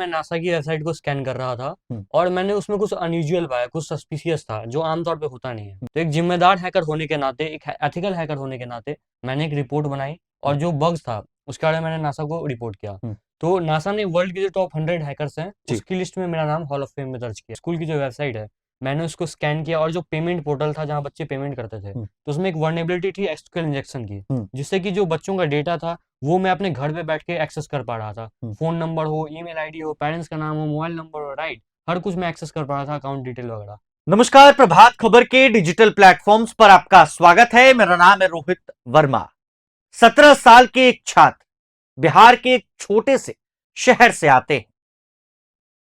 मैं नासा की वेबसाइट को स्कैन कर रहा था हम्म। और मैंने उसमें कुछ अनयूजुअल पाया, कुछ सस्पिशियस था जो आमतौर पे होता नहीं है। तो एक जिम्मेदार हैकर होने के नाते, एक एथिकल हैकर होने के नाते मैंने एक रिपोर्ट बनाई और जो बग्स था उसके बारे में मैंने नासा को रिपोर्ट किया। हम्म। तो नासा ने वर्ल्ड के जो टॉप 100 हैकर्स हैं जी। उसकी लिस्ट में मेरा नाम हॉल ऑफ फेम में दर्ज किया। स्कूल की जो वेबसाइट है मैंने उसको स्कैन किया और जो पेमेंट पोर्टल था जहाँ बच्चे पेमेंट करते थे, तो उसमें एक वर्नेबिलिटी थी एसक्यूएल इंजेक्शन की, जिससे कि जो बच्चों का डेटा था वो मैं अपने घर पे बैठ के एक्सेस कर पा रहा था। फोन नंबर हो, ईमेल आईडी हो, पेरेंट्स का नाम हो, मोबाइल नंबर हो, राइट, हर कुछ मैं एक्सेस कर पा रहा था, अकाउंट डिटेल वगैरह। नमस्कार, प्रभात खबर के डिजिटल प्लेटफॉर्म्स पर आपका स्वागत है। मेरा नाम है रोहित वर्मा। 17 साल के एक छात्र बिहार के एक छोटे से शहर से आते हैं।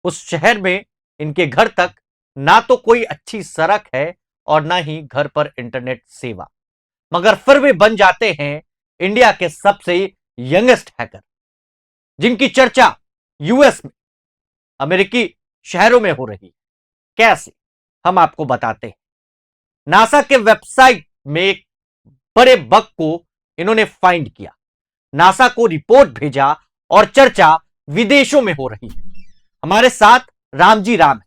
उस शहर में इनके घर तक ना तो कोई अच्छी सड़क है और ना ही घर पर इंटरनेट सेवा, मगर फिर भी बन जाते हैं इंडिया के सबसे यंगेस्ट हैकर, जिनकी चर्चा यूएस में, अमेरिकी शहरों में हो रही है। कैसे, हम आपको बताते हैं। नासा के वेबसाइट में एक बड़े बग को इन्होंने फाइंड किया, नासा को रिपोर्ट भेजा और चर्चा विदेशों में हो रही है। हमारे साथ रामजी राम है,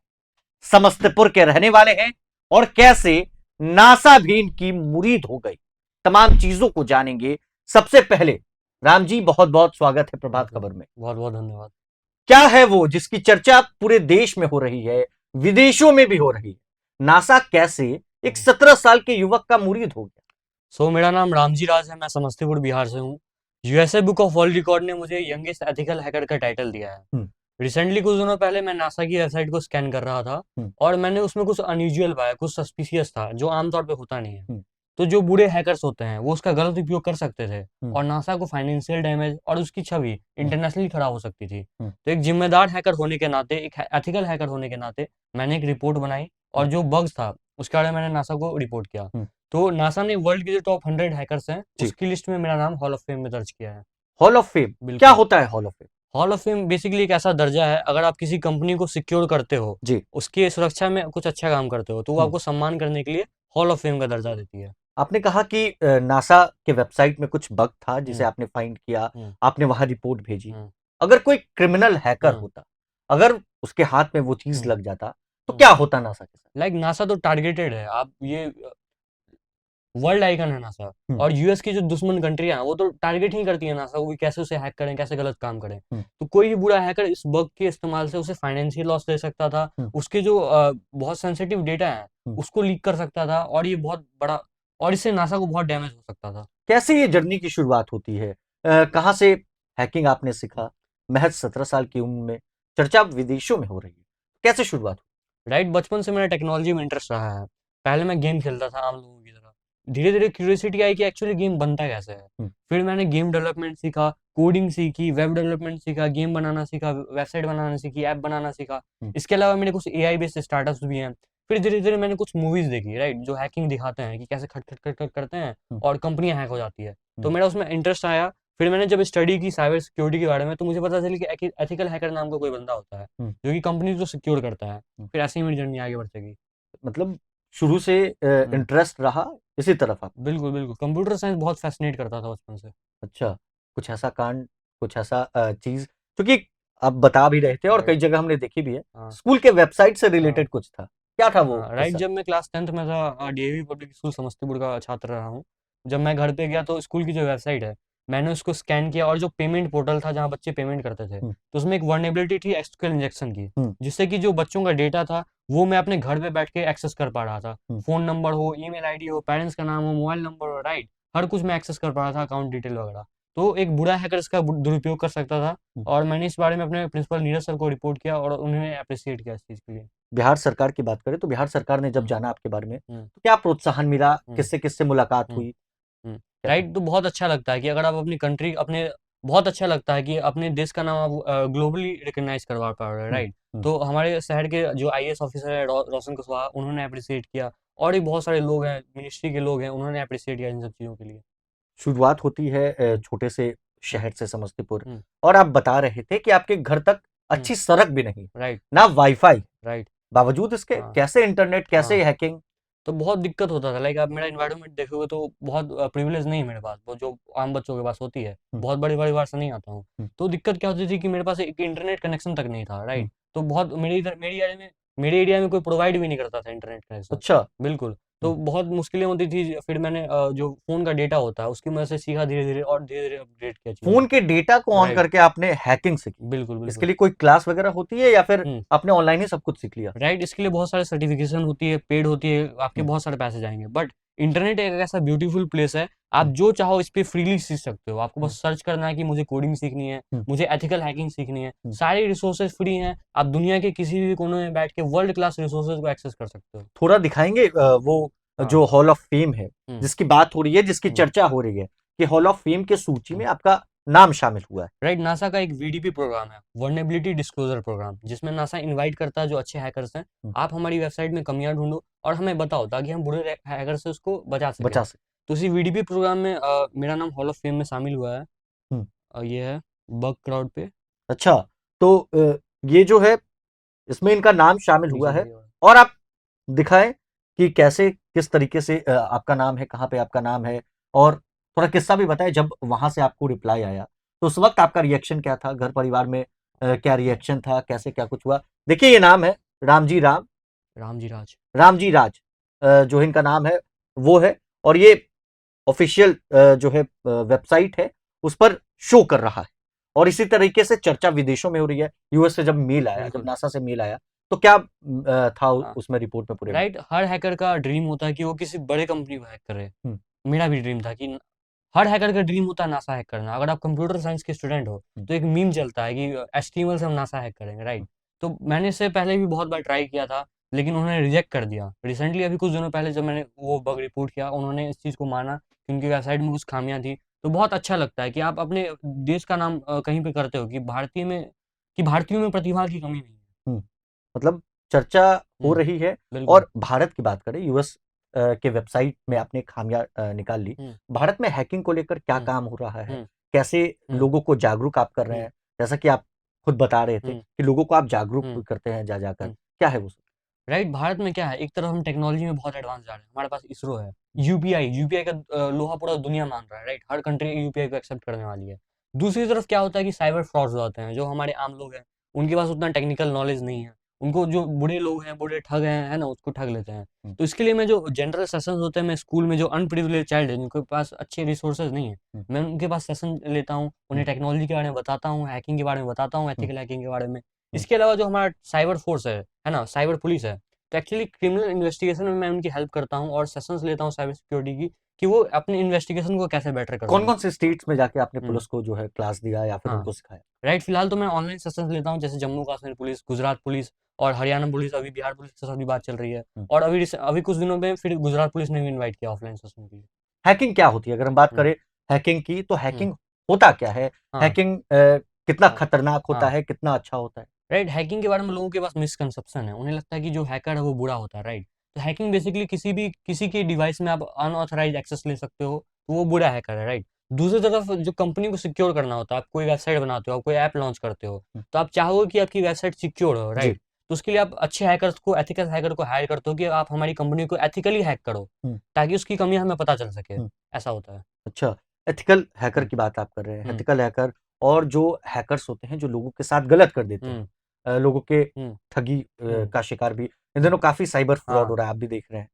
समस्तीपुर के रहने वाले हैं और कैसे नासा भी इनकी मुरीद हो गई, तमाम चीजों को जानेंगे। सबसे पहले राम जी, बहुत बहुत स्वागत है प्रभात खबर में। बहुत बहुत धन्यवाद। क्या है वो जिसकी चर्चा पूरे देश में हो रही है, विदेशों में भी हो रही है? नासा कैसे एक 17 साल के युवक का मुरीद हो गया? मेरा नाम रामजी राज है, मैं समस्तीपुर बिहार से हूँ। USA book of world record ने मुझे यंगेस्ट एथिकल हैकर का टाइटल दिया है। रिसेंटली कुछ दिनों पहले मैं नासा की वेबसाइट को स्कैन कर रहा था और मैंने उसमें कुछ अनयूजुअल पाया, कुछ सस्पिशियस था जो आमतौर पे होता नहीं है। तो जो बुरे हैकर्स होते हैं वो उसका गलत उपयोग कर सकते थे और नासा को फाइनेंशियल डैमेज और उसकी छवि इंटरनेशनली खराब हो सकती थी। तो एक जिम्मेदार हैकर होने के नाते, एक एथिकल हैकर होने के नाते मैंने एक रिपोर्ट बनाई और जो बग्स था उसके बारे में मैंने नासा को रिपोर्ट किया। तो नासा ने वर्ल्ड के जो टॉप 100 हैकर्स हैं उसकी लिस्ट में मेरा नाम हॉल ऑफ फेम में दर्ज किया है। हॉल ऑफ फेम क्या होता है? Hall of fame, hall of fame basically एक ऐसा दर्जा है, अगर आप किसी कंपनी को सिक्योर करते हो जी, उसकी सुरक्षा में कुछ अच्छा काम करते हो तो वो आपको सम्मान करने के लिए हॉल ऑफ फेम का दर्जा देती है। आपने कहा कि नासा के वेबसाइट में कुछ बग था जिसे आपने फाइंड किया, आपने वहां रिपोर्ट भेजी। अगर कोई क्रिमिनल हैकर होता, अगर उसके हाथ में वो चीज लग जाता, तो क्या होता नासा के साथ? लाइक नासा तो टारगेटेड है, आप ये वर्ल्ड आइकन है नासा, और यूएस की जो दुश्मन कंट्रियां हैं वो तो टारगेट ही करती है नासा को कि कैसे उसे हैक करें, कैसे गलत काम करें। तो कोई भी बुरा हैकर इस बग के इस्तेमाल से उसे फाइनेंशियल लॉस दे सकता था, उसके जो बहुत सेंसिटिव डेटा है उसको लीक कर सकता था, और ये बहुत बड़ा, और इससे नासा को बहुत डैमेज हो सकता था। कैसे ये जर्नी की शुरुआत होती है? कहाँ से हैकिंग आपने सीखा? महज 17 साल की उम्र में चर्चा विदेशों में हो रही है, कैसे शुरुआत हुई? राइट, बचपन से मेरा टेक्नोलॉजी में इंटरेस्ट रहा है। पहले मैं गेम खेलता था आम लोगों की तरह, धीरे धीरे क्यूरियोसिटी आई कि एक्चुअली गेम बनता कैसे है। फिर मैंने गेम डेवलपमेंट सीखा, कोडिंग सीखी, वेब डेवलपमेंट सीखा, गेम बनाना सीखा, वेबसाइट बनाना सीखी, ऐप बनाना सीखा। इसके अलावा मेरे कुछ एआई बेस्ड स्टार्टअप्स भी हैं। फिर धीरे धीरे मैंने कुछ मूवीज देखी, राइट, जो हैकिंग दिखाते हैं कि कैसे खट खट खट खट करते हैं और कंपनियां हैक हो जाती है। तो मेरा उसमें इंटरेस्ट आया। फिर मैंने जब स्टडी की साइबर सिक्योरिटी के बारे में तो मुझे पता चली कि एथिकल हैकर नाम का कोई बंदा होता है जो कि कंपनी को सिक्योर करता है। फिर ऐसे ही मेरी जर्नी आगे बढ़ सकी। मतलब शुरू से इंटरेस्ट रहा इसी तरफ आप? बिल्कुल बिल्कुल, कंप्यूटर साइंस बहुत फैसिनेट करता था बचपन से। अच्छा, कुछ ऐसा कांड, कुछ ऐसा चीज, क्योंकि आप बता भी रहे थे और कई जगह हमने देखी भी है, स्कूल के वेबसाइट से रिलेटेड कुछ था, क्या था वो? राइट, जब मैं क्लास 10th में था, डीएवी पब्लिक स्कूल समस्तीपुर का छात्र रहा हूँ। जब मैं घर पे गया तो स्कूल की जो वेबसाइट है मैंने उसको स्कैन किया और जो पेमेंट पोर्टल था जहाँ बच्चे पेमेंट करते थे, तो उसमें एक वर्नेबिलिटी थी एसक्यूएल इंजेक्शन की, जिससे कि जो बच्चों का डेटा था वो मैं अपने घर पे बैठ के एक्सेस कर पा रहा था। फोन नंबर हो, ईमेल आईडी हो, पेरेंट्स का नाम हो, मोबाइल नंबर हो, राइट, हर कुछ मैं एक्सेस कर पा रहा था, अकाउंट डिटेल वगैरह। तो एक बुरा हैकर इसका दुरुपयोग कर सकता था, और मैंने इस बारे में अपने प्रिंसिपल नीरज सर को रिपोर्ट किया और उन्होंने अप्रिशिएट किया इस चीज के लिए। बिहार सरकार की बात करें तो बिहार सरकार ने जब जाना आपके बारे में तो क्या प्रोत्साहन मिला, किससे किससे मुलाकात हुई? राइट, तो बहुत अच्छा लगता है कि अगर आप अपनी कंट्री, अपने, बहुत अच्छा लगता है कि अपने देश का नाम आप ग्लोबली रिकॉग्नाइज करवा पा रहे हैं, राइट। तो हमारे शहर के जो आईएएस ऑफिसर है रोशन कुशवाहा, उन्होंने अप्रिशिएट किया, और भी बहुत सारे लोग हैं, मिनिस्ट्री के लोग हैं, उन्होंने अप्रिशिएट किया इन सब चीज़ों के लिए। शुरुआत होती है छोटे से शहर से, समस्तीपुर, और आप बता रहे थे कि आपके घर तक अच्छी सड़क भी नहीं, राइट, ना वाईफाई, राइट, बावजूद इसके कैसे इंटरनेट, कैसे हैकिंग? तो बहुत दिक्कत होता था। लाइक आप मेरा एनवायरनमेंट देखोगे तो बहुत प्रिविलेज नहीं है मेरे पास, वो जो आम बच्चों के पास होती है। बहुत बड़ी परिवार से नहीं आता हूँ। तो दिक्कत क्या होती थी कि मेरे पास एक इंटरनेट कनेक्शन तक नहीं था, राइट। तो बहुत मेरे एरिया में कोई प्रोवाइड भी नहीं करता था इंटरनेट कनेक्शन। अच्छा। बिल्कुल। तो बहुत मुश्किलें होती थी। फिर मैंने जो फ़ोन का डेटा होता है उसकी मदद से सीखा धीरे-धीरे, और धीरे-धीरे अपग्रेड किया चीज़ों फोन को। के डेटा को ऑन राइट। करके आपने हैकिंग सीखी? बिल्कुल, इसके बिल्कुल। लिए कोई क्लास वगैरह होती है या फिर हुँ। आपने ऑनलाइन ही सब कुछ सीख लिया? राइट, इसके लिए बहुत सारे सर्टिफिकेशन होती है, पेड होती है, आपके बहुत सारे पैसे जाएँगे। बट इंटरनेट एक ऐसा ब्यूटीफुल प्लेस है, आप जो चाहो इस पे फ्रीली सीख सकते हो। आपको बस सर्च करना है कि मुझे कोडिंग सीखनी है, मुझे एथिकल हैकिंग सीखनी है। सारे रिसोर्सेज़ फ्री हैं, आप दुनिया के किसी भी कोने में बैठ के वर्ल्ड क्लास रिसोर्सेज़ को एक्सेस कर सकते हो। थोड़ा दिखाएंगे वो हाँ। जो हॉल ऑफ फेम है हुँ, जिसकी बात हो रही है, जिसकी हुँ, चर्चा हो रही है कि हॉल ऑफ फेम के सूची में हुँ। आपका नाम शामिल हुआ है। राइट, नासा का एक वीडीपी प्रोग्राम है, वल्नरेबिलिटी डिस्क्लोजर प्रोग्राम, जिसमें नासा इनवाइट करता है जो अच्छे हैकर्स हैं, आप हमारी वेबसाइट में कमियां ढूंढो और हमें बताओ, ताकि हम बुरे हैकर से उसको बचा सकें। बचा सके। तो इसी वीडीपी प्रोग्राम में मेरा नाम हॉल ऑफ फेम में शामिल हुआ है। हम्म, ये है बग क्राउड पे। अच्छा। तो ये जो है इसमें इनका नाम शामिल हुआ नीचे है, जाइए और और आप दिखाएं कि कैसे किस तरीके से आपका नाम है, कहाँ पे आपका नाम है, और थोड़ा किस्सा भी बताएं जब वहां से आपको रिप्लाई आया तो उस वक्त आपका रिएक्शन क्या था, घर परिवार में क्या रिएक्शन था, कैसे क्या कुछ हुआ। देखिए ये नाम है रामजी राम, रामजी राज। रामजी राज, जो इनका नाम है वो है, और ये ऑफिशियल जो है वेबसाइट है उस पर शो कर रहा है। और इसी तरीके से चर्चा विदेशों में हो रही है। यूएस से जब मेल आया, जब बिल्कुल। नासा से मेल आया, तो क्या था हाँ। उसमें रिपोर्ट में पूरे में? राइट, हर हैकर का ड्रीम होता है कि वो किसी बड़े कंपनी को हैक करे। हम्म, मेरा भी ड्रीम था कि हर हैकर का ड्रीम होता है नासा हैक करना। अगर आप कंप्यूटर साइंस के स्टूडेंट हो हम्म, तो एक मीम चलता है कि एचटीएमएल से हम नासा हैक करेंगे, राइट। तो मैंने इससे पहले भी बहुत बार ट्राई किया था, लेकिन उन्होंने रिजेक्ट कर दिया। रिसेंटली अभी कुछ दिनों पहले जब मैंने वो बग रिपोर्ट किया, उन्होंने इस चीज़ को माना कि उनकी वेबसाइट में कुछ खामियां थी। तो बहुत अच्छा लगता है कि आप अपने देश का नाम कहीं पे करते हो, कि भारतीयों में प्रतिभा की कमी नहीं है। हम्म। मतलब चर्चा हो हम्म, रही है। बिल्कुल। और भारत की बात करें, यूएस के वेबसाइट में आपने खामियां निकाल ली। हम्म, भारत में हैकिंग को लेकर क्या हम्म, काम हो रहा है, हम्म, कैसे हम्म, लोगों को जागरूक आप कर रहे हम्म, हैं? जैसा कि आप खुद बता रहे थे हम्म, कि लोगों को आप जागरूक हम्म, करते हैं जा जाकर, हम्म। क्या है वो सब? राइट, भारत में क्या है, एक तरफ हम टेक्नोलॉजी में बहुत एडवांस जा रहे हैं, हमारे पास इसरो है। यूपीआई का लोहा पूरा दुनिया मान रहा है, राइट। हर कंट्री यूपीआई को एक्सेप्ट करने वाली है। दूसरी तरफ क्या होता है कि साइबर फ्रॉड्स हो जाते हैं, जो हमारे आम लोग हैं उनके पास उतना टेक्निकल नॉलेज नहीं है। उनको जो बूढ़े लोग हैं, बूढ़े ठग हैं, है ना, उसको ठग लेते हैं। हम्म, तो इसके लिए मैं जो जनरल सेशंस होते हैं, मैं स्कूल में जो अनप्रिविलेज चाइल्ड है, जिनके पास अच्छे रिसोर्सेज नहीं है, हम्म, मैं उनके पास सेशन लेता हूँ, उन्हें टेक्नोलॉजी के बारे में बताता हूँ, हैकिंग के बारे में बताता हूँ, हम्म, एथिकल हैकिंग के बारे में। हम्म, इसके अलावा जो हमारा साइबर फोर्स है ना, साइबर पुलिस है, तो एक्चुअली क्रिमिनल इन्वेस्टिगेशन में मैं उनकी हेल्प करता हूँ और सेशंस लेता हूँ साइबर सिक्योरिटी की, कि वो अपनी इन्वेस्टिगेशन को कैसे बेटर कर कौन दें। कौन से स्टेट्स में जाके आपने हुँ, पुलिस को जो है क्लास दिया या फिर हाँ। उनको सिखाया? राइट, फिलहाल तो मैं ऑनलाइन सेशंस लेता हूँ, जैसे जम्मू कश्मीर पुलिस, गुजरात पुलिस और हरियाणा पुलिस, अभी बिहार पुलिस के साथ भी बात चल रही है। हम्म। और अभी कुछ दिनों में फिर गुजरात पुलिस ने भी इनवाइट किया ऑफलाइन सेशन के लिए। हैकिंग क्या होती है? अगर हम बात हुँ, करें हैकिंग की, तो हुँ, हैकिंग होता क्या है? हाँ, हैकिंग कितना हाँ, खतरनाक होता हाँ। है, कितना अच्छा होता है? राइट, हैकिंग के बारे में लोगों के पास मिसकंसेप्शन है। उन्हें लगता है कि जो हैकर है वो बुरा होता है, राइट। तो हैकिंग बेसिकली किसी के डिवाइस में आप अनऑथराइज्ड एक्सेस ले सकते हो, तो वो बुरा हैकर है, राइट। दूसरी तरफ जो कंपनी को सिक्योर करना होता है, आप कोई वेबसाइट बनाते हो, आप कोई ऐप लॉन्च करते हो, हम्म, तो आप चाहोगे कि आपकी वेबसाइट सिक्योर हो, जी। राइट। तो उसके लिए आप अच्छे हैकर्स को, एथिकल हैकर को हायर करते हो कि आप हमारी कंपनी को एथिकली हैक करो, हम्म, ताकि उसकी कमियां हमें पता चल सके। हम्म। ऐसा होता है। अच्छा, एथिकल हैकर हुँ, की बात आप कर रहे हैं। हुँ, एथिकल हैकर और जो हैकर्स होते हैं जो लोगों के साथ गलत कर देते हैं, हुँ, लोगों के हुँ, ठगी हुँ, का शिकार भी इन हुँ, दिनों काफ़ी साइबर फ्रॉड हो हाँ। रहा है, आप भी देख रहे हैं।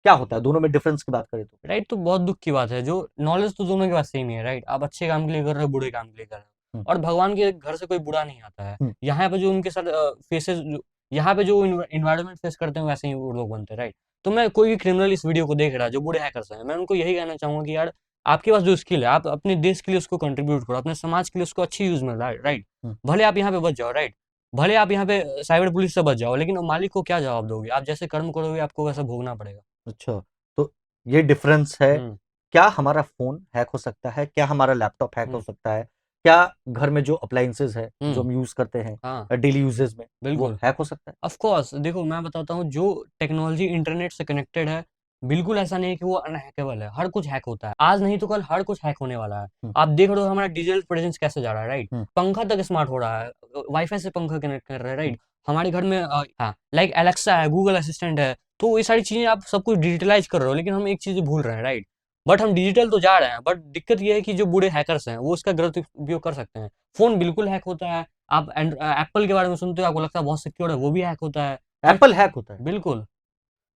क्या होता है दोनों में डिफरेंस की बात करें तो? राइट, तो बहुत दुःख की बात है, जो नॉलेज तो दोनों के पास सेम ही है, राइट। आप अच्छे काम के लिए कर रहे हो, बुरे काम के लिए कर रहे हुँ, हो, और भगवान के घर से कोई बुरा नहीं आता है। हुँ, यहाँ पे जो उनके साथ फेसेस जो यहाँ पे जो एनवायरनमेंट फेस करते हैं, वैसे ही वो लोग बनते हैं, राइट। तो मैं, कोई भी क्रिमिनल इस वीडियो को देख रहा है जो बुरे हैकर्स हैं, मैं उनको यही कहना चाहूँगा कि यार, आपके पास जो स्किल है, आप अपने देश के लिए उसको कंट्रीब्यूट करो, अपने समाज के लिए उसको अच्छी यूज़ में लाओ, राइट। हुँ। भले आप यहाँ पे बच जाओ, राइट। भले आप यहाँ पे साइबर पुलिस से बच जाओ, लेकिन मालिक को क्या जवाब दोगे? आप जैसे कर्म करोगे, आपको वैसा भोगना पड़ेगा। अच्छा, तो ये डिफरेंस है। हुँ, क्या हमारा फ़ोन हैक हो सकता है? क्या हमारा लैपटॉप हैक हो हुँ, सकता है? क्या घर में जो अप्लायंसेज़ है, जो हुँ, हम यूज़ करते हैं हाँ। डेली यूसेज में, वो बिल्कुल। हैक हो सकता है? ऑफ कोर्स, देखो मैं बताता हूँ, जो टेक्नोलॉजी इंटरनेट से कनेक्टेड है, बिल्कुल ऐसा नहीं है कि वो अनहैकेबल है, हर कुछ हैक होता है, आज नहीं तो कल हर कुछ हैक होने वाला है। आप देख रहे हो हमारा डिजिटल प्रेजेंस कैसे जा रहा है, राइट? पंखा तक स्मार्ट हो रहा है, वाईफाई से पंखा कनेक्ट कर रहे हैं, राइट? हमारे घर में हाँ, लाइक एलेक्सा है, गूगल असिस्टेंट है, तो ये सारी चीजें आप सब कुछ डिजिटलाइज कर रहे हो, लेकिन हम एक चीज भूल रहे हैं, राइट? बट हम डिजिटल तो जा रहे हैं, बट दिक्कत ये है कि जो बूढ़े हैकर्स हैं वो इसका गलत उपयोग कर सकते हैं। फोन बिल्कुल हैक होता है, आप एप्पल के बारे में सुनते हो, आपको लगता है बहुत सिक्योर है, वो भी हैक होता है। एप्पल हैक होता है? बिल्कुल।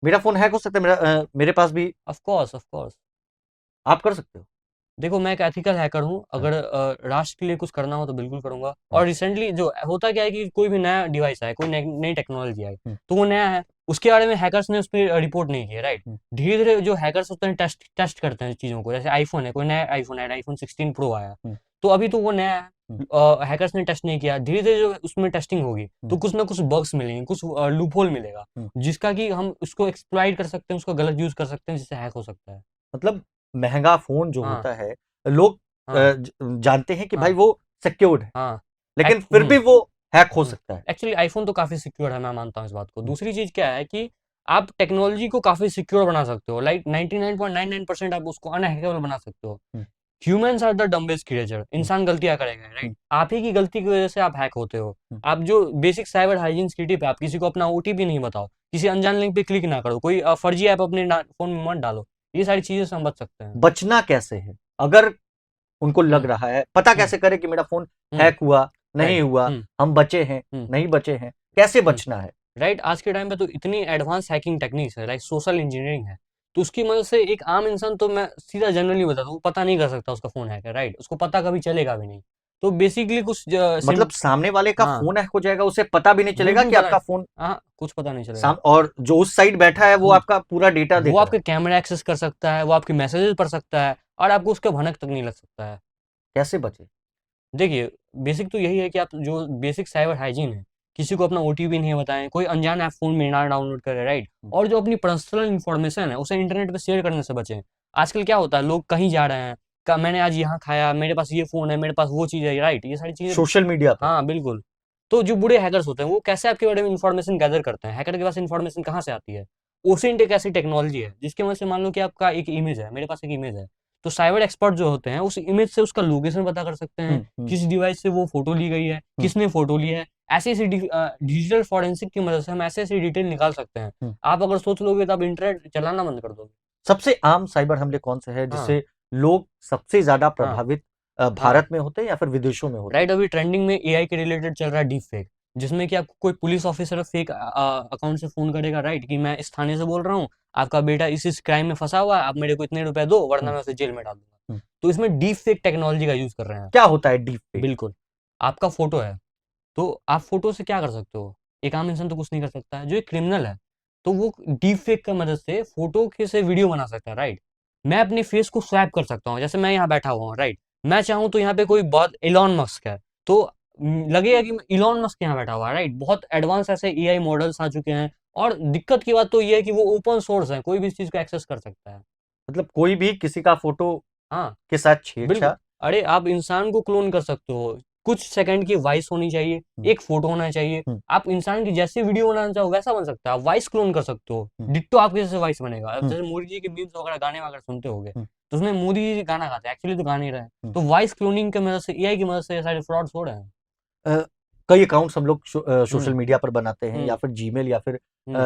मेरा फोन हैक हो सकता है? मेरे पास भी ऑफ कोर्स, ऑफ कोर्स। आप कर सकते हो? देखो, मैं एक एथिकल हैकर हूँ, अगर राष्ट्र के लिए कुछ करना हो तो बिल्कुल करूँगा। और रिसेंटली जो होता क्या है कि कोई भी नया डिवाइस आए, कोई नई टेक्नोलॉजी आए, तो वो नया है, उसके बारे में हैकर्स ने उस पे रिपोर्ट नहीं किया, राइट? धीरे-धीरे जो हैकर्स होते हैं टेस्ट करते हैं चीज़ों को, जैसे आईफ़ोन है, कोई नया आईफ़ोन आया, आईफ़ोन 16 प्रो आया, तो अभी तो वो नया है, हैकर्स ने टेस्ट नहीं किया, धीरे-धीरे जो उसमें टेस्टिंग होगी, तो कुछ ना कुछ बग्स मिलेंगे, कुछ लूपहोल मिलेगा, जिसका कि हम उसको एक्सप्लॉइट कर सकते हैं, उसका गलत यूज़ कर सकते हैं, जिससे हैक हो सकता है। मतलब महँगा फ़ोन जो हाँ। होता है, लोग हाँ। जानते हैं कि भाई हाँ। वो सिक्योर्ड है, हाँ। लेकिन फिर भी वो हैक हो सकता है। एक्चुअली आईफ़ोन तो काफ़ी सिक्योर है, मैं मानता हूँ इस बात को। दूसरी चीज़ क्या है कि आप टेक्नोलॉजी को काफ़ी सिक्योर बना सकते हो, लाइक 99.99% आप उसको अनहैकेबल बना सकते हो। Humans are the dumbest creature, इंसान गलतियाँ करेगा, राइट? आप ही की गलती की वजह से आप हैक होते हो। आप जो बेसिक साइबर हाइजीन की टिप है, आप किसी को अपना ओटीपी नहीं बताओ, किसी अनजान लिंक पे क्लिक ना करो, कोई फर्जी ऐप अपने फ़ोन में मत डालो। ये सारी चीज़ें से हम बच सकते हैं। बचना कैसे है? अगर उनको लग रहा है, पता कैसे करें कि मेरा फ़ोन हैक हुआ, नहीं हुआ, हम बचे हैं, नहीं बचे हैं, कैसे बचना है? राइट, आज के टाइम पे तो इतनी एडवांस हैकिंग टेक्निक्स है, लाइक सोशल इंजीनियरिंग है, तो उसकी मदद से एक आम इंसान, तो मैं सीधा जनरली बताता हूँ, पता नहीं कर सकता उसका फोन हैक है, राइट? उसको पता कभी चलेगा भी नहीं। तो बेसिकली कुछ मतलब सामने वाले का हाँ, फ़ोन हैक हो जाएगा, उसे पता भी नहीं चलेगा बिल्कुल कि पता आपका फ़ोन हाँ, कुछ पता नहीं चलेगा। और जो उस साइड बैठा है वो आपका पूरा डेटा वो देख रहा आपके है। कैमरा एक्सेस कर सकता है, वो आपके मैसेजेस पढ़ सकता है, और आपको उसका भनक तक नहीं लग सकता है। कैसे बचे? देखिए, बेसिक तो यही है कि आप जो बेसिक साइबर हाइजीन है, किसी को अपना ओटीपी नहीं बताएं, कोई अनजान ऐप फोन में ना डाउनलोड करे, राइट? और जो अपनी पर्सनल इन्फॉर्मेशन है उसे इंटरनेट पे शेयर करने से बचें। आजकल क्या होता है, लोग कहीं जा रहे हैं, मैंने आज यहाँ खाया, मेरे पास ये फोन है, मेरे पास वो चीज़ है, राइट? ये सारी चीज़ें सोशल मीडिया पर। हाँ, बिल्कुल। तो जो बूढ़े हैकर्स होते हैं वो कैसे आपके बारे में इन्फॉर्मेशन गैदर करते हैं? हैकर के पास इन्फॉर्मेशन कहाँ से आती है? ओसिंट एक ऐसी टेक्नोलॉजी है जिसकी मदद से, मान लो कि आपका एक इमेज है, मेरे पास एक इमेज है, तो साइबर एक्सपर्ट जो होते हैं उस इमेज से उसका लोकेशन पता कर सकते हैं, किस डिवाइस से वो फोटो ली गई है, किसने फोटो ली है। ऐसी डिजिटल फॉरेंसिक की मदद से हम ऐसे डिटेल निकाल सकते हैं। आप अगर सोच लोगे तो आप इंटरनेट चलाना बंद कर दोगे। सबसे आम साइबर हमले कौन से हैं हाँ। जिससे लोग सबसे ज्यादा हाँ। प्रभावित भारत में होते हैं या फिर विदेशों में होते हैं? राइट, अभी ट्रेंडिंग में एआई के रिलेटेड चल रहा है डीप फेक, जिसमें कि आपको कोई पुलिस ऑफिसर फेक अकाउंट से फोन करेगा, राइट? कि मैं इस थाने से बोल रहा हूँ, आपका बेटा इस क्राइम में फंसा हुआ है, आप मेरे को इतने रुपए दो वरना मैं उसे जेल में डाल दूंगा। तो इसमें डीप फेक टेक्नोलॉजी का यूज कर रहे हैं। क्या होता है डीप फेक? बिल्कुल, आपका फोटो है, तो आप फोटो से क्या कर सकते हो? एक आम इंसान तो कुछ नहीं कर सकता है। जो एक क्रिमिनल है, तो वो डीप फेक की मदद से फोटो के से वीडियो बना सकता है, राइट? मैं अपने फेस को स्वैप कर सकता हूँ, जैसे मैं यहाँ बैठा हुआ हूँ, राइट? मैं चाहूँ तो यहाँ पे कोई बहुत इलॉन मस्क है, तो लगेगा कि इलॉन मस्क यहाँ बैठा हुआ है, राइट? बहुत एडवांस ऐसे एआई मॉडल्स आ चुके हैं, और दिक्कत की बात तो ये है कि वो ओपन सोर्स है, कोई भी इस चीज को एक्सेस कर सकता है। मतलब कोई भी किसी का फोटो हाँ, के साथ बिल्कुल। छेड़छाड़? अरे, आप इंसान को क्लोन कर सकते हो, कुछ सेकंड की वॉइस होनी चाहिए, एक फोटो होना चाहिए, आप इंसान की जैसे वीडियो बनाना चाहो वैसा बन सकता है, आप वॉइस क्लोन कर सकते हो, डिट्टो आपके जैसे वॉइस बनेगा। अब जैसे मोदी जी के मीम्स वगैरह गाने वगैरह सुनते होगे, तो उसमें मोदी जी गाना गाते हैं, एक्चुअली तो गा नहीं रहे हैं। तो वॉइस क्लोनिंग की मदद से, एआई की मदद से ये सारे फ्रॉड्स हो रहे हैं। कई अकाउंट्स हम लोग सोशल मीडिया पर बनाते हैं या फिर जीमेल या फिर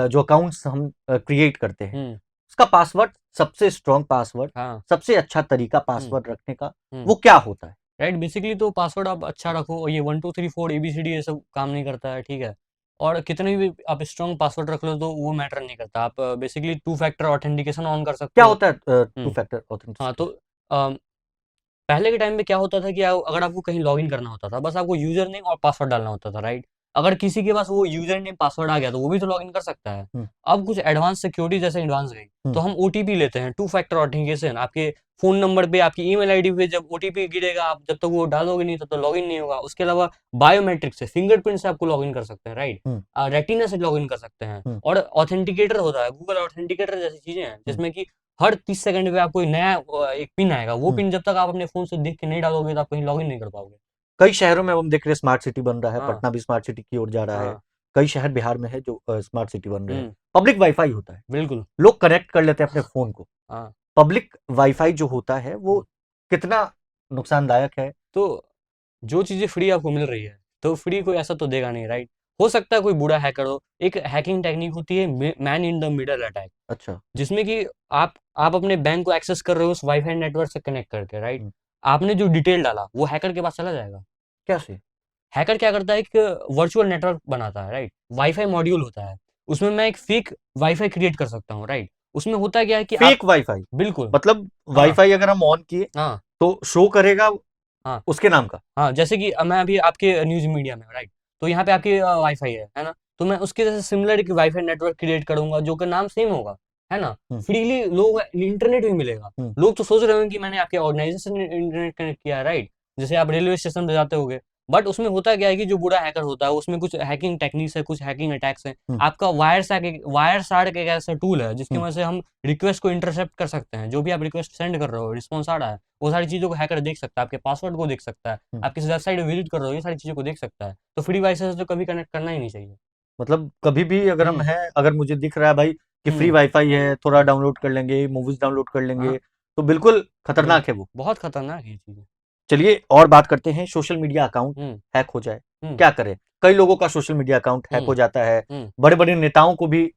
जो अकाउंट्स हम क्रिएट करते हैं, उसका पासवर्ड, सबसे स्ट्रॉन्ग पासवर्ड, हाँ। सबसे अच्छा तरीका पासवर्ड रखने का वो क्या होता है? राइट, बेसिकली तो पासवर्ड आप अच्छा रखो, ये 1 2 3 4 एबीसीडी ये सब काम नहीं करता है, ठीक है? और कितने भी आप स्ट्रॉन्ग पासवर्ड रख लो तो वो मैटर नहीं करता। आप basically two factor authentication on कर सकते क्या हो। होता है टू फैक्टर हाँ, ऑथेंटिसिटी? तो पहले के टाइम में क्या होता था कि अगर आपको कहीं लॉगिन करना होता था, बस आपको यूजर नेम और पासवर्ड डालना होता था, राइट? अगर किसी के पास वो यूजर नेम पासवर्ड आ गया तो वो भी तो लॉगिन कर सकता है। अब कुछ एडवांस सिक्योरिटी जैसे एडवांस गई, तो हम ओटीपी लेते हैं, टू फैक्टर ऑथेंटिकेशन। आपके फोन नंबर पे, आपकी ईमेल आईडी पे जब ओटीपी गिरेगा, आप जब तक वो डालोगे नहीं तब तक लॉगिन नहीं होगा। उसके अलावा बायोमेट्रिक से, फिंगरप्रिंट से आपको लॉगिन कर सकते हैं, राइट? रेटिना से लॉगिन कर सकते हैं, और ऑथेंटिकेटर होता है, गूगल ऑथेंटिकेटर जैसी चीजें हैं, जिसमें कि हर 30 सेकंड पे आपको एक नया एक पिन आएगा। वो पिन जब तक आप अपने फ़ोन से देख के नहीं डालोगे तो आप कहीं लॉगिन नहीं कर पाओगे। कई शहरों में हम देख रहे हैं स्मार्ट सिटी बन रहा है, हाँ। पटना भी स्मार्ट सिटी की ओर जा रहा है, हाँ। कई शहर बिहार में है जो स्मार्ट सिटी बन रहे हैं, हम्म, पब्लिक वाईफाई होता है, बिल्कुल। लोग कनेक्ट कर लेते हैं अपने फोन को। हाँ, पब्लिक वाईफाई जो होता है वो कितना नुकसानदायक है? तो जो चीज़ें फ्री आपको मिल रही है, तो फ्री कोई ऐसा तो देगा नहीं, राइट? हो सकता है कोई बुरा हैकर हो। एक हैकिंग टेक्निक होती है man in the middle attack, अच्छा। जिसमें कि आप अपने बैंक को एक्सेस कर रहे हो उस वाईफाई नेटवर्क से कनेक्ट करके, राइट? हम्म, आपने जो डिटेल डाला वो हैकर के पास चला जाएगा। कैसे? हैकर क्या करता है, एक वर्चुअल नेटवर्क बनाता है, राइट? वाईफाई मॉड्यूल होता है, उसमें मैं एक फेक वाईफाई क्रिएट कर सकता हूँ, राइट? उसमें होता क्या है कि आप फेक वाईफाई? बिल्कुल। मतलब हाँ, वाईफाई अगर हम ऑन किए हाँ, तो शो करेगा हाँ, उसके नाम का? हाँ, जैसे कि मैं अभी आपके न्यूज़ मीडिया में हूँ, राइट? तो यहाँ पे आपकी वाईफाई है ना? तो मैं उसके जैसे सिमिलर एक वाईफाई नेटवर्क क्रिएट करूँगा जो कि नाम सेम होगा, है ना? हम्म, फ्रीली लोग इंटरनेट भी मिलेगा। हम्म, लोग तो सोच रहे होंगे कि मैंने आपके ऑर्गेनाइजेशन ने इंटरनेट कनेक्ट किया है, राइट? जैसे आप रेलवे स्टेशन पे जाते होगे, बट उसमें होता क्या है कि जो बुरा हैकर होता है उसमें कुछ हैकिंग टेक्निक्स है, कुछ हैकिंग अटैक्स हैं। हम्म, आपका वायरसार्ड एक ऐसा टूल है जिसकी हम्म, वजह से हम रिक्वेस्ट को इंटरसेप्ट कर सकते हैं। जो भी आप रिक्वेस्ट सेंड कर रहे हो, रिस्पॉन्स आ रहा है, वो सारी चीज़ों को हैकर देख सकता है, आपके पासवर्ड को देख सकता है, हम्म। आप किसी वेबसाइट पे विजिट कर रहे हो, ये सारी चीज़ों को देख सकता है। तो फ्री वाई से तो कभी कनेक्ट करना ही नहीं चाहिए। मतलब कभी भी अगर हम हुँ, हैं, अगर मुझे दिख रहा है भाई कि फ्री हुँ, वाईफाई है, थोड़ा डाउनलोड कर लेंगे, मूवीज डाउनलोड कर हाँ, लेंगे, तो बिल्कुल बिल खतरनाक है वो। बहुत खतरनाक है ये चीज़ें। चलिए और बात करते हैं, सोशल मीडिया अकाउंट हुँ, हैक हो जाए, हुँ, क्या करें? कई लोगों का सोशल मीडिया अकाउंट हैक हुँ, हो जाता है, हुँ, बड़े बड़े नेताओं को भी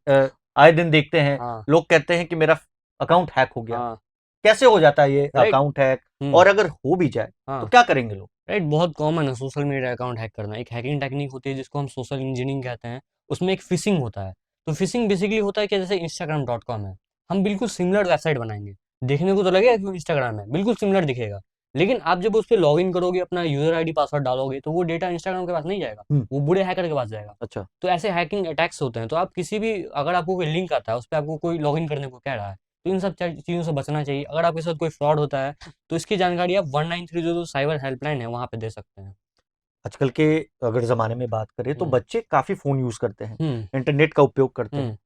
आए दिन देखते हैं, हाँ, लोग कहते हैं कि मेरा अकाउंट हैक हो गया। हाँ, कैसे हो जाता है ये राइट? Account hack? हुँ, और अगर हो भी जाए तो हाँ, क्या करेंगे लोग? राइट, बहुत कॉमन है सोशल मीडिया अकाउंट हैक करना। एक हैकिंग टेक्निक होती है जिसको हम सोशल इंजीनियरिंग कहते हैं। उसमें एक फिशिंग होता है। तो फिशिंग बेसिकली होता है कि जैसे इंस्टाग्राम.com है, हम बिल्कुल सिमिलर वेबसाइट बनाएँगे। देखने को तो लगेगा कि वो इंस्टाग्राम है, बिल्कुल सिमिलर दिखेगा। लेकिन आप जब उस पे लॉगिन करोगे, अपना यूज़र आईडी पासवर्ड डालोगे, तो वो डेटा इंस्टाग्राम के पास नहीं जाएगा, हम्म, वो बुरे हैकर के पास जाएगा। अच्छा। तो ऐसे हैकिंग अटैक्स होते हैं। तो आप किसी भी, अगर आपको कोई लिंक आता है, उस पे आपको कोई लॉगिन करने को कह रहा है, तो इन सब चीज़ों से बचना चाहिए। अगर आपके साथ कोई फ्रॉड होता है, तो इसकी जानकारी आप 1930 जो साइबर हेल्पलाइन है, वहाँ पे दे सकते हैं। आजकल के अगर ज़माने में बात करें तो हुँ, बच्चे काफ़ी फ़ोन यूज़ करते हैं, हुँ, इंटरनेट का उपयोग करते हैं। हुँ।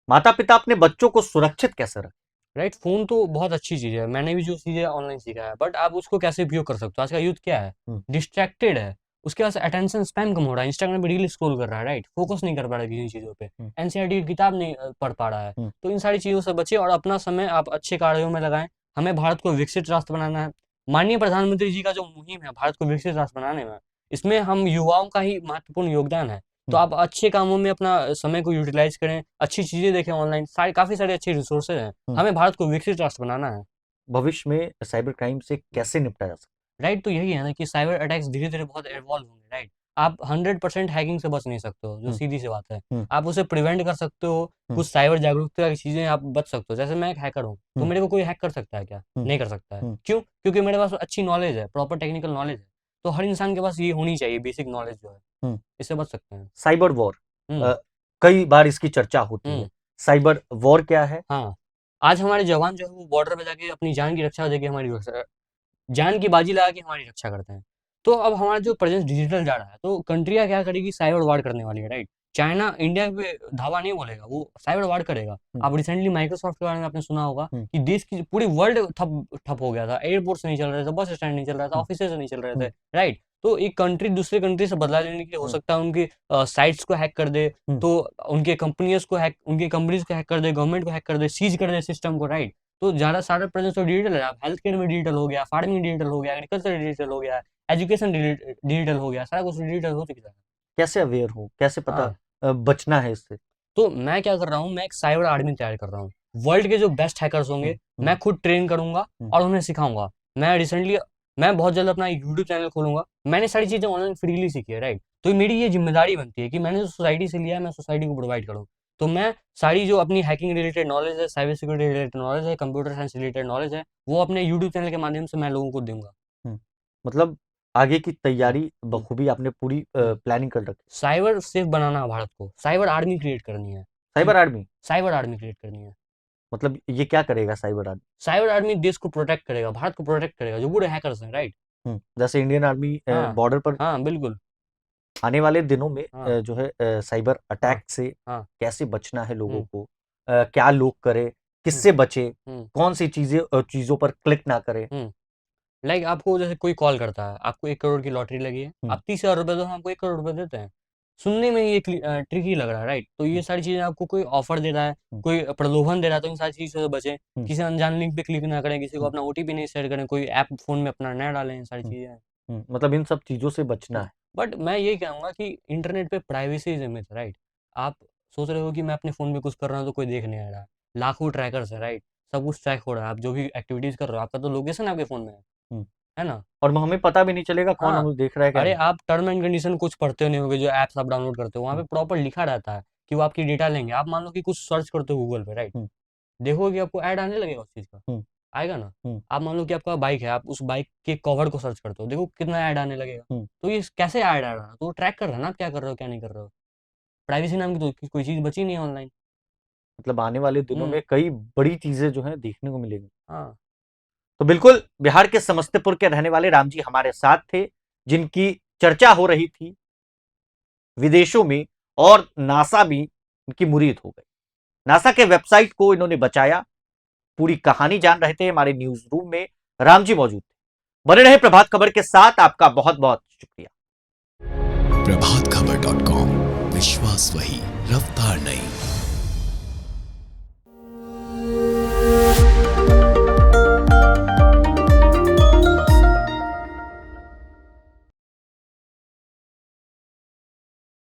माता-पिता अपने बच्चों को सुरक्षित कैसे रखें? राइट, फ़ोन तो बहुत अच्छी चीज़ है। मैंने भी जो चीज़ें ऑनलाइन सीखा है, बट आप उसको कैसे उपयोग कर सकते हो? आज का यूथ क्या है? हुँ, डिस्ट्रैक्टेड है। उसके पास अटेंशन स्पैन कम हो रहा है। इंस्टाग्राम पे रील स्क्रॉल कर रहा है, राइट? फ़ोकस नहीं कर पा रहा है किसी चीज़ों पे। हुँ, एनसीईआरटी की किताब नहीं पढ़ पा रहा है। हुँ, तो इन सारी चीज़ों से बचिए और अपना समय आप अच्छे कार्यों में लगाएँ। हमें भारत को विकसित राष्ट्र बनाना है। माननीय प्रधानमंत्री जी का जो मुहिम है भारत को विकसित राष्ट्र बनाने में, इसमें हम युवाओं का ही महत्वपूर्ण योगदान है। तो हुँ, आप अच्छे कामों में अपना समय को यूटिलाइज़ करें, अच्छी चीज़ें देखें ऑनलाइन, काफ़ी सारे अच्छे रिसोर्सेज़ हैं। हुँ। हमें भारत को विकसित राष्ट्र बनाना है, भविष्य में साइबर क्राइम से कैसे निपटा जा सकता राइट? तो यही है ना कि साइबर अटैक्स धीरे-धीरे बहुत इवॉल्व होंगे, राइट? आप 100% हैकिंग से बच नहीं सकते हो, जो है? हुँ, सीधी-सी बात है। हुँ, आप उसे प्रिवेंट कर सकते हो, हुँ, कुछ साइबर जागरूकता की चीज़ें आप बच सकते हो। जैसे मैं एक हैकर हूँ, तो हुँ, मेरे को कोई हैक कर सकता है क्या? हुँ, नहीं कर सकता है। हुँ। क्यों? क्योंकि मेरे पास अच्छी नॉलेज है, प्रॉपर टेक्निकल नॉलेज है। तो हर इंसान के पास ये होनी चाहिए बेसिक नॉलेज जो है, हुँ। इससे बच सकते हैं। साइबर वॉर, हुँ, अ, कई बार इसकी चर्चा होती है। हुँ, साइबर वॉर क्या है? हाँ। आज हमारे जवान जो है वो बॉर्डर पे जाके अपनी जान की रक्षा देके हमारी जान की बाजी लगा के हमारी रक्षा करते हैं। तो अब हमारा जो प्रेज़ेंस डिजिटल जा रहा है, तो कंट्रियाँ क्या करेगी, साइबर वार करने वाली है, राइट? चाइना इंडिया पे धावा नहीं बोलेगा, वो साइबर वार करेगा। हुँ, अब रिसेंटली माइक्रोसॉफ्ट के बारे में आपने सुना होगा हुँ, कि देश की पूरी वर्ल्ड ठप ठप हो गया था। एयरपोर्ट्स नहीं चल रहे थे, बस स्टैंड नहीं चल रहा था, हुँ, ऑफ़िसेज़ नहीं चल रहे थे, हुँ, राइट? तो एक कंट्री दूसरे कंट्री से बदला लेने के लिए हो हुँ, सकता है उनकी साइट्स को हैक कर दे, हुँ, तो उनके कंपनीज़ को हैक कर दे, गवर्नमेंट को हैक कर दे, सीज़ कर दे सिस्टम को, राइट? तो ज़्यादा सारा प्रेज़ेंस तो डिजिटल है। अब हेल्थ केयर में डिजिटल हो गया, फार्मिंग डिजिटल हो गया, एग्रीकल्चर डिजिटल हो गया, एजुकेशन डिजिटल हो गया, सारा कुछ डिजिटल हो चुका है। कैसे अवेयर हो? कैसे पता हाँ, बचना है इससे? तो मैं क्या कर रहा हूँ, मैं एक साइबर आर्मी तैयार कर रहा हूँ। वर्ल्ड के जो बेस्ट हैकर्स हुँ, होंगे, हुँ, मैं खुद ट्रेन करूँगा हुँ, और उन्हें सिखाऊँगा। मैं बहुत जल्द अपना यूट्यूब चैनल खोलूँगा। मैंने सारी चीज़ें ऑनलाइन फ्रीली सीखी है, राइट? तो मेरी ये ज़िम्मेदारी बनती है कि मैंने जो सोसाइटी से लिया है, मैं सोसाइटी को प्रोवाइड करूँ। तो मैं सारी जो अपनी हैकिंग रिलेटेड नॉलेज है, साइबर सिक्योरिटी रिलेटेड नॉलेज है, कंप्यूटर साइंस रिलेटेड नॉलेज है, वो अपने यूट्यूब चैनल के माध्यम से मैं लोगों को दूँगा। हुँ। मतलब आगे की हुँ, तैयारी हुँ, बखूबी आपने पूरी हुँ। प्लानिंग कर रखी। साइबर सेफ बनाना है भारत को, साइबर आर्मी क्रिएट करनी है, कि cyber army, cyber army create करनी है। मतलब ये क्या करेगा साइबर आर्मी? साइबर आर्मी देश को प्रोटेक्ट करेगा, भारत को प्रोटेक्ट करेगा, जो बुरे हैकर्स हैं, राइट? हुँ, जैसे इंडियन आर्मी हाँ, बॉर्डर पर हाँ, बिल्कुल। आने वाले दिनों में हाँ, जो है साइबर हाँ, अटैक से हाँ, कैसे बचना है लोगों हुँ, को? क्या लोग करें? हुँ, किससे बचें? हुँ, कौन-सी चीज़ों पर क्लिक ना करें? हुँ। लाइक आपको जैसे कोई कॉल करता है, आपको 1 करोड़ की लॉटरी लगी है, हुँ, आप 30,000 रुपए दो, हम आपको 1 करोड़ रुपए देते हैं। सुनने में ये ट्रिकी लग रहा है, राइट? तो ये सारी चीजें आपको कोई ऑफर दे रहा है, कोई प्रलोभन दे रहा है, तो इन सारी चीजों से बचें। किसी अनजान लिंक पे क्लिक ना करें, किसी को अपना ओटीपी नहीं शेयर करें, कोई ऐप फोन में अपना ना डालें, सारी चीजें। मतलब इन सब चीजों से बचना है। बट मैं ये कहूंगा कि इंटरनेट पे privacy is a myth, right? आप सोच रहे हो कि मैं अपने फोन में कुछ कर रहा हूँ तो कोई देख नहीं आ रहा है। लाखों ट्रैकर्स है, राइट? सब कुछ ट्रैक हो रहा है, आप जो भी एक्टिविटीज कर रहे हो, आपका तो लोकेशन आपके फोन में है ना? और हमें पता भी नहीं चलेगा कौन हाँ, हमें देख रहा है क्या अरे नहीं। आप टर्म एंड कंडीशन कुछ पढ़ते नहीं होगे, जो ऐप्स आप डाउनलोड करते हो वहाँ पे प्रॉपर लिखा रहता है कि वो आपकी डेटा लेंगे। आप मान लो कि कुछ सर्च करते हो गूगल पे, राइट? देखोगे कि आपको ऐड आने लगेगा उस चीज का, आएगा ना? आप मान लो कि आपका बाइक है, आप उस बाइक के कवर को सर्च करते हो, देखो कितना ऐड आने लगेगा। तो ये कैसे ऐड आ रहा है? तो वो ट्रैक कर रहा है ना आप क्या कर रहे हो, क्या नहीं कर रहे हो। प्राइवेसी नाम की तो कोई चीज बची नहीं है ऑनलाइन। मतलब आने वाले दिनों में कई बड़ी चीजें जो है देखने को मिलेंगी। हाँ, तो बिल्कुल बिहार के समस्तीपुर के रहने वाले राम जी हमारे साथ थे, जिनकी चर्चा हो रही थी विदेशों में, और नासा भी इनकी मुरीद हो गई। नासा के वेबसाइट को इन्होंने बचाया। पूरी कहानी जान रहे थे, हमारे न्यूज रूम में राम जी मौजूद थे। बने रहे प्रभात खबर के साथ, आपका बहुत बहुत शुक्रिया। प्रभात खबर.com, विश्वास वही, रफ्तार नहीं।